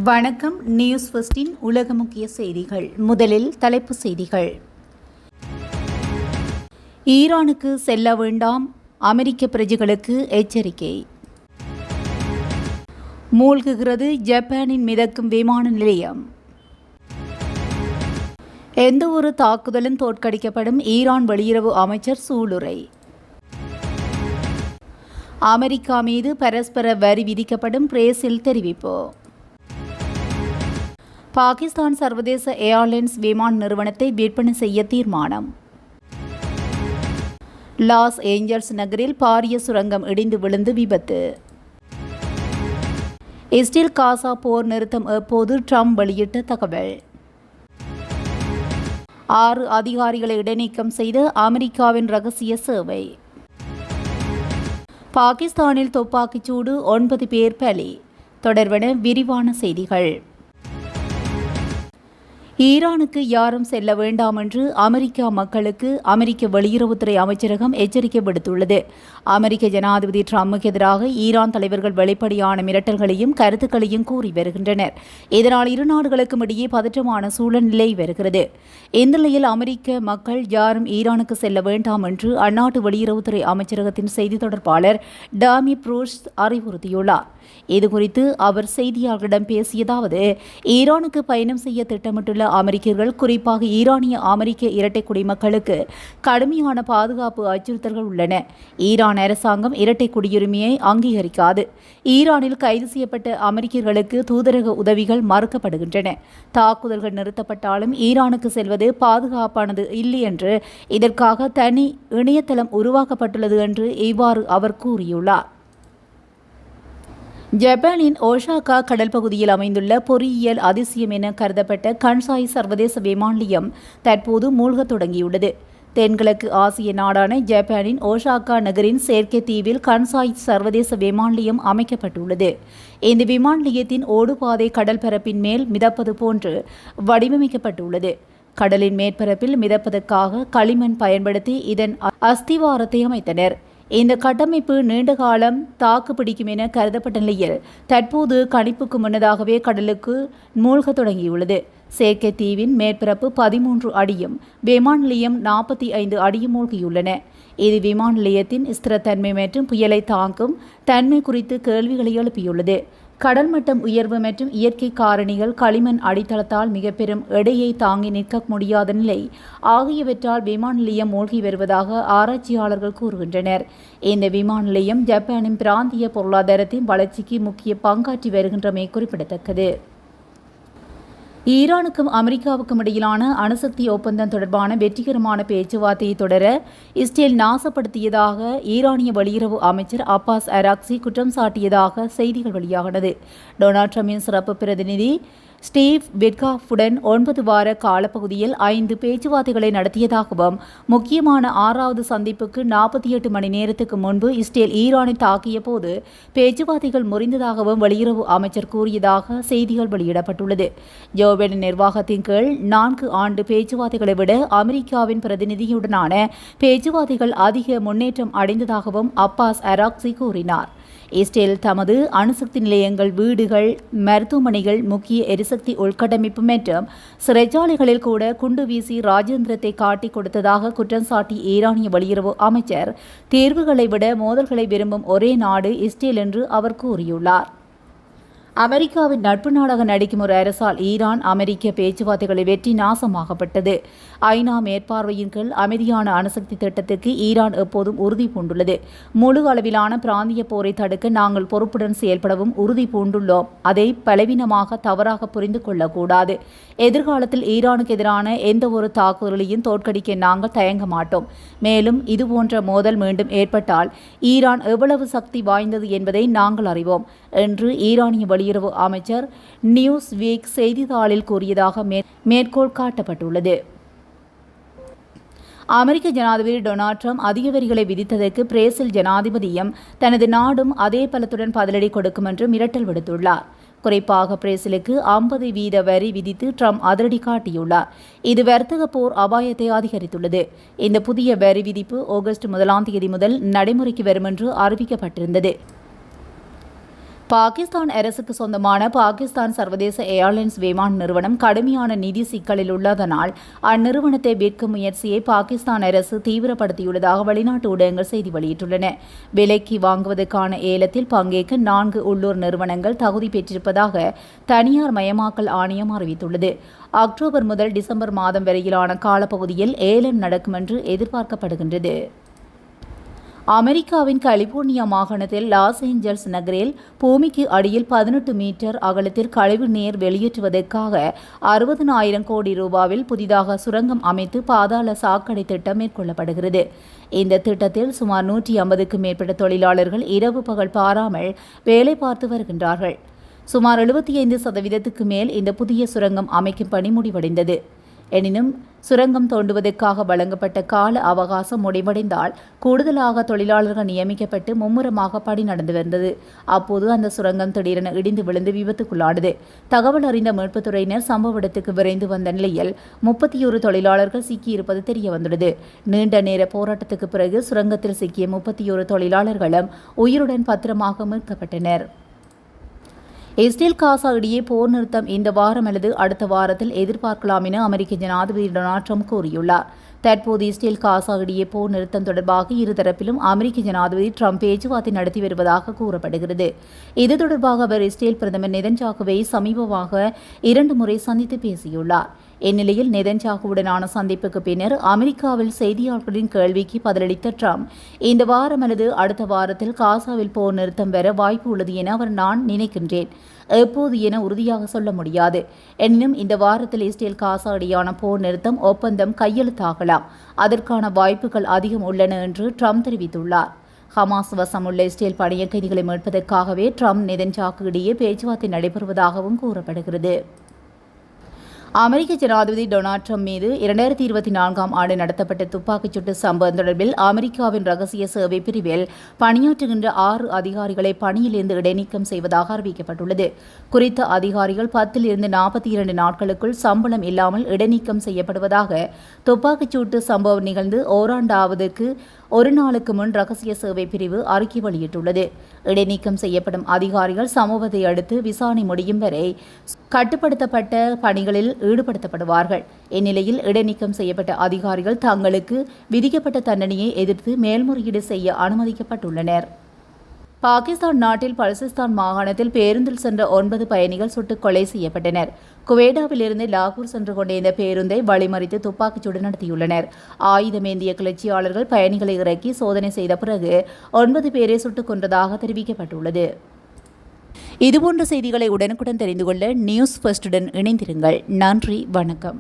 வணக்கம். நியூஸ் ஃபர்ஸ்டின் உலக முக்கிய செய்திகள். முதலில் தலைப்புச் செய்திகள். ஈரானுக்கு செல்ல வேண்டாம், அமெரிக்க பிரஜைகளுக்கு எச்சரிக்கை. மூழ்குகிறது ஜப்பானின் மிதக்கும் விமான நிலையம். எந்தவொரு தாக்குதலும் தோற்கடிக்கப்படும், ஈரான் வெளியுறவு அமைச்சர் சூளுரை. அமெரிக்கா மீது பரஸ்பர வரி விதிக்கப்படும், பிரேசில் தெரிவிப்பு. பாகிஸ்தான் சர்வதேச ஏர்லைன்ஸ் விமான நிறுவனத்தை விற்பனை செய்ய தீர்மானம். லாஸ் ஏஞ்சல்ஸ் நகரில் பாரிய சுரங்கம் இடிந்து விழுந்து விபத்து. இஸ்ரேல் காசா போர் நிறுத்தம் எப்போது, ட்ரம்ப் வெளியிட்ட தகவல். 6 அதிகாரிகளை இடைநீக்கம் செய்த அமெரிக்காவின் ரகசிய சேவை. பாகிஸ்தானில் துப்பாக்கிச்சூடு, 9 பேர் பலி. தொடர்பான விரிவான செய்திகள். ஈரானுக்கு யாரும் செல்ல வேண்டாம் என்று அமெரிக்கா மக்களுக்கு அமெரிக்க வெளியுறவுத்துறை அமைச்சரகம் எச்சரிக்கை விடுத்துள்ளது. அமெரிக்க ஜனாதிபதி ட்ரம்புக்கு எதிராக ஈரான் தலைவர்கள் வெளிப்படையான மிரட்டல்களையும் கருத்துக்களையும் கூறி வருகின்றனர். இதனால் இரு நாடுகளுக்கும் இடையே பதற்றமான சூழல் நிலை வருகிறது. இந்த நிலையில் அமெரிக்க மக்கள் யாரும் ஈரானுக்கு செல்ல வேண்டாம் என்று அந்நாட்டு வெளியுறவுத்துறை அமைச்சரகத்தின் செய்தி தொடர்பாளர் டாமி ப்ரூஸ் அறிவுறுத்தியுள்ளார். இதுகுறித்து அவர் செய்தியாளர்களிடம் பேசியதாவது, ஈரானுக்கு பயணம் செய்ய திட்டமிட்டுள்ள அமெரிக்கர்கள், குறிப்பாக ஈரானிய அமெரிக்க இரட்டை குடிமக்களுக்கு கடுமையான பாதுகாப்பு அச்சுறுத்தல்கள் உள்ளன. ஈரான் அரசாங்கம் இரட்டை குடியுரிமையை அங்கீகரிக்காது. ஈரானில் கைது செய்யப்பட்ட அமெரிக்கர்களுக்கு தூதரக உதவிகள் மறுக்கப்படுகின்றன. தாக்குதல்கள் நிறுத்தப்பட்டாலும் ஈரானுக்கு செல்வது பாதுகாப்பானது இல்லை என்று, இதற்காக தனி இணையதளம் உருவாக்கப்பட்டுள்ளது என்று இவ்வாறு அவர் கூறியுள்ளார். ஜப்பானின் ஓசாகா கடல் பகுதியில் அமைந்துள்ள பொறியியல் அதிசயம் என கருதப்பட்ட கன்சாய் சர்வதேச விமான நிலையம் தற்போது மூழ்கத் தொடங்கியுள்ளது. தென்கிழக்கு ஆசிய நாடான ஜப்பானின் ஓசாகா நகரின் செயற்கை தீவில் கன்சாய் சர்வதேச விமான நிலையம் அமைக்கப்பட்டுள்ளது. இந்த விமான நிலையத்தின் ஓடுபாதை கடல் பரப்பின் மேல் மிதப்பது போன்று வடிவமைக்கப்பட்டுள்ளது. கடலின் மேற்பரப்பில் மிதப்பதற்காக களிமண் பயன்படுத்தி இதன் அஸ்திவாரத்தை அமைத்தனர். இந்த கட்டமைப்பு நீண்ட காலம் தாக்கு பிடிக்கும் என கருதப்பட்ட நிலையில் தற்போது கணிப்புக்கு முன்னதாகவே கடலுக்கு மூழ்கத் தொடங்கியுள்ளது. செயற்கை தீவின் மேற்பரப்பு 13 அடியும் விமான நிலையம் 45 அடியும் மூழ்கியுள்ளன. இது விமான நிலையத்தின் ஸ்திரத்தன்மை மற்றும் புயலை தாங்கும் தன்மை குறித்து கேள்விகளை எழுப்பியுள்ளது. கடல் மட்டம் உயர்வு மற்றும் இயற்கை காரணிகள், களிமண் அடித்தளத்தால் மிக பெரும் எடையை தாங்கி நிற்க முடியாத நிலை ஆகியவற்றால் விமான நிலையம் மூழ்கி வருவதாக ஆராய்ச்சியாளர்கள் கூறுகின்றனர். இந்த விமான நிலையம் ஜப்பானின் பிராந்திய பொருளாதாரத்தின் வளர்ச்சிக்கு முக்கிய பங்காற்றி வருகின்றமை குறிப்பிடத்தக்கது. ஈரானுக்கும் அமெரிக்காவுக்கும் இடையிலான அணுசக்தி ஒப்பந்தம் தொடர்பான வெற்றிகரமான பேச்சுவார்த்தையை தொடர இஸ்ரேல் நாசப்படுத்தியதாக ஈரானிய வெளியுறவு அமைச்சர் அப்பாஸ் அராக்சி குற்றம் சாட்டியதாக செய்திகள் வெளியாகினது. டொனால்ட் ட்ரம்பின் சிறப்பு பிரதிநிதி ஸ்டீவ் விட்காஃபுடன் 9 வார காலப்பகுதியில் 5 பேச்சுவார்த்தைகளை நடத்தியதாகவும், முக்கியமான 6வது சந்திப்புக்கு 48 மணி நேரத்துக்கு முன்பு இஸ்ரேல் ஈரானை தாக்கிய போது பேச்சுவார்த்தைகள் முறிந்ததாகவும் வெளியுறவு அமைச்சர் கூறியதாக செய்திகள் வெளியிடப்பட்டுள்ளது. ஜோ பைடன் நிர்வாகத்தின் கீழ் 4 ஆண்டு பேச்சுவார்த்தைகளை விட அமெரிக்காவின் பிரதிநிதியுடனான பேச்சுவார்த்தைகள் அதிக முன்னேற்றம் அடைந்ததாகவும் அப்பாஸ் அராக்சி கூறினார். இஸ்ரேல் தமது அணுசக்தி நிலையங்கள், வீடுகள், மருத்துவமனைகள், முக்கிய எரிசக்தி உள்கட்டமைப்பு மற்றும் சிறைச்சாலைகளில் கூட குண்டு வீசி ராஜேந்திரத்தை காட்டிக் கொடுத்ததாக குற்றம் சாட்டி ஈரானிய வெளியுறவு அமைச்சர், தீர்வுகளை விட மோதல்களை விரும்பும் ஒரே நாடு இஸ்ரேல் என்று அவர் கூறியுள்ளார். அமெரிக்காவின் நட்பு நாடாக நடிக்கும் ஒரு அரசால் ஈரான் அமெரிக்க பேச்சுவார்த்தைகளில் வெற்றி நாசமாகப்பட்டது. ஐநா மேற்பார்வையின் கீழ் அமைதியான அணுசக்தி திட்டத்துக்கு ஈரான் எப்போதும் உறுதி பூண்டுள்ளது. முழு அளவிலான பிராந்திய போரை தடுக்க நாங்கள் பொறுப்புடன் செயல்படவும் உறுதி பூண்டுள்ளோம். அதை பலவீனமாக தவறாக புரிந்து கொள்ளக்கூடாது. எதிர்காலத்தில் ஈரானுக்கு எதிரான எந்த ஒரு தாக்குதலையும் தோற்கடிக்க நாங்கள் தயங்க மாட்டோம். மேலும் இதுபோன்ற மோதல் மீண்டும் ஏற்பட்டால் ஈரான் எவ்வளவு சக்தி வாய்ந்தது என்பதை நாங்கள் அறிவோம் என்று ஈரானிய வெளியுறவு அமைச்சர் நியூஸ் வீக் செய்தித்தாளில் கூறியதாக மேற்கோள் காட்டப்பட்டுள்ளது. அமெரிக்க ஜனாதிபதி டொனால்ட் ட்ரம்ப் அதிக வரிகளை விதித்ததற்கு பிரேசில் ஜனாதிபதியும் தனது நாடும் அதே பலத்துடன் பதிலடி கொடுக்கும் என்று மிரட்டல் விடுத்துள்ளார். குறிப்பாக பிரேசிலுக்கு 50% வரி விதித்து ட்ரம்ப் அதிரடி காட்டியுள்ளார். இது வர்த்தக போர் அபாயத்தை அதிகரித்துள்ளது. இந்த புதிய வரி விதிப்பு ஆகஸ்ட் 1 முதல் நடைமுறைக்கு வரும் என்று அறிவிக்கப்பட்டிருந்தது. பாகிஸ்தான் அரசுக்கு சொந்தமான பாகிஸ்தான் சர்வதேச ஏர்லைன்ஸ் விமான நிறுவனம் கடுமையான நிதி சிக்கலில் உள்ளதனால் அந்நிறுவனத்தை விற்கும் முயற்சியை பாகிஸ்தான் அரசு தீவிரப்படுத்தியுள்ளதாக வெளிநாட்டு ஊடகங்கள் செய்தி வெளியிட்டுள்ளன. விலைக்கு வாங்குவதற்கான ஏலத்தில் பங்கேற்க 4 உள்ளூர் நிறுவனங்கள் தகுதி பெற்றிருப்பதாக தனியார் மயமாக்கல் ஆணையம் அறிவித்துள்ளது. அக்டோபர் முதல் டிசம்பர் மாதம் வரையிலான காலப்பகுதியில் ஏலம் நடக்கும் என்று எதிர்பார்க்கப்படுகின்றது. அமெரிக்காவின் கலிபோர்னியா மாகாணத்தில் லாஸ் ஏஞ்சல்ஸ் நகரில் பூமிக்கு அடியில் 18 மீட்டர் அகலத்தில் கழிவு நீர் வெளியேற்றுவதற்காக 60,000 கோடி ரூபாவில் புதிதாக சுரங்கம் அமைத்து பாதாள சாக்கடை திட்டம் மேற்கொள்ளப்படுகிறது. இந்த திட்டத்தில் சுமார் 150க்கும் மேற்பட்ட தொழிலாளர்கள் இரவு பகல் பாராமல் வேலை பார்த்து வருகின்றார்கள். சுமார் 75% மேல் இந்த புதிய சுரங்கம் அமைக்கும் பணி முடிவடைந்தது. எனினும் சுரங்கம் தோண்டுவதற்காக வழங்கப்பட்ட கால அவகாசம் முடிவடைந்தால் கூடுதலாக தொழிலாளர்கள் நியமிக்கப்பட்டு மும்முரமாக பணி நடந்து வந்தது. அப்போது அந்த சுரங்கம் திடீரென இடிந்து விழுந்து விபத்துக்குள்ளானது. தகவல் அறிந்த மீட்புத் துறையினர் சம்பவ இடத்துக்கு விரைந்து வந்த நிலையில் 31 தொழிலாளர்கள் சிக்கியிருப்பது தெரியவந்துள்ளது. நீண்ட நேர போராட்டத்துக்கு பிறகு சுரங்கத்தில் சிக்கிய 31 தொழிலாளர்களும் உயிருடன் பத்திரமாக மீட்கப்பட்டனர். இஸ்ரேல் காசா இடையே போர் நிறுத்தம் இந்த வாரம் அல்லது அடுத்த வாரத்தில் எதிர்பார்க்கலாம் என அமெரிக்க ஜனாதிபதி டொனால்ட் ட்ரம்ப் கூறியுள்ளார். தற்போது இஸ்ரேல் காசா இடையே போர் நிறுத்தம் தொடர்பாக இருதரப்பிலும் அமெரிக்க ஜனாதிபதி ட்ரம்ப் பேச்சுவார்த்தை நடத்தி வருவதாக கூறப்படுகிறது. இது தொடர்பாக அவர் இஸ்ரேல் பிரதமர் நெதன்யாகுவை சமீபமாக 2 முறை சந்தித்து பேசியுள்ளார். இந்நிலையில் நெதன்யாகுவுடனான சந்திப்புக்கு பின்னர் அமெரிக்காவில் செய்தியாளர்களின் கேள்விக்கு பதிலளித்த ட்ரம்ப் இந்த வாரம் அல்லது அடுத்த வாரத்தில் காசாவில் போர் நிறுத்தம் வர வாய்ப்பு உள்ளது என நான் நினைக்கின்றேன். எப்போது என உறுதியாக சொல்ல முடியாது. எனினும் இந்த வாரத்தில் இஸ்ரேல் காசா இடையான போர் நிறுத்தம் ஒப்பந்தம் கையெழுத்தாகலாம். அதற்கான வாய்ப்புகள் அதிகம் உள்ளன என்று ட்ரம்ப் தெரிவித்துள்ளார். ஹமாஸ் வசமுள்ள இஸ்ரேல் பணிய கைதிகளை மீட்பதற்காகவே ட்ரம்ப் நெதன்யாகு இடையே பேச்சுவார்த்தை நடைபெறுவதாகவும் கூறப்படுகிறது. அமெரிக்க ஜனாதிபதி டொனால்ட் ட்ரம்ப் மீது 2024ஆம் ஆண்டு நடத்தப்பட்ட துப்பாக்கிச்சூட்டு சம்பவம் தொடர்பில் அமெரிக்காவின் ரகசிய சேவை பிரிவில் பணியாற்றுகின்ற 6 அதிகாரிகளை பணியிலிருந்து இடைநீக்கம் செய்வதாக அறிவிக்கப்பட்டுள்ளது. குறித்த அதிகாரிகள் 10 - 42 நாட்களுக்குள் சம்பளம் இல்லாமல் இடைநீக்கம் செய்யப்படுவதாக துப்பாக்கிச்சூட்டு சம்பவம் நிகழ்ந்து ஓராண்டாவதுக்கு ஒரு நாளுக்கு முன் ரகசிய சேவை பிரிவு அறிக்கை வெளியிட்டுள்ளது. இடைநீக்கம் செய்யப்படும் அதிகாரிகள் சம்பவத்தை அடுத்து விசாரணை முடியும் வரை கட்டுப்படுத்தப்பட்ட பணிகளில் ஈடுபடுத்தப்படுவார்கள். இந்நிலையில் இடைநீக்கம் செய்யப்பட்ட அதிகாரிகள் தங்களுக்கு விதிக்கப்பட்ட தண்டனையை எதிர்த்து மேல்முறையீடு செய்ய அனுமதிக்கப்பட்டுள்ளனர். பாகிஸ்தான் நாட்டில் பலுசிஸ்தான் மாகாணத்தில் பேருந்தில் சென்ற 9 பயணிகள் சுட்டுக் கொலை செய்யப்பட்டனர். குவேடாவிலிருந்து லாகூர் சென்று கொண்டிருந்த பேருந்தை வழிமறித்து துப்பாக்கிச்சூடு நடத்தியுள்ளனர். ஆயுதமேந்திய கிளர்ச்சியாளர்கள் பயணிகளை இறக்கி சோதனை செய்த பிறகு 9 பேரை சுட்டுக் கொன்றதாக தெரிவிக்கப்பட்டுள்ளது. இதுபோன்ற செய்திகளை உடனுக்குடன் தெரிந்து கொள்ள நியூஸ் ஃபர்ஸ்டுடன் இணைந்திருங்கள். நன்றி, வணக்கம்.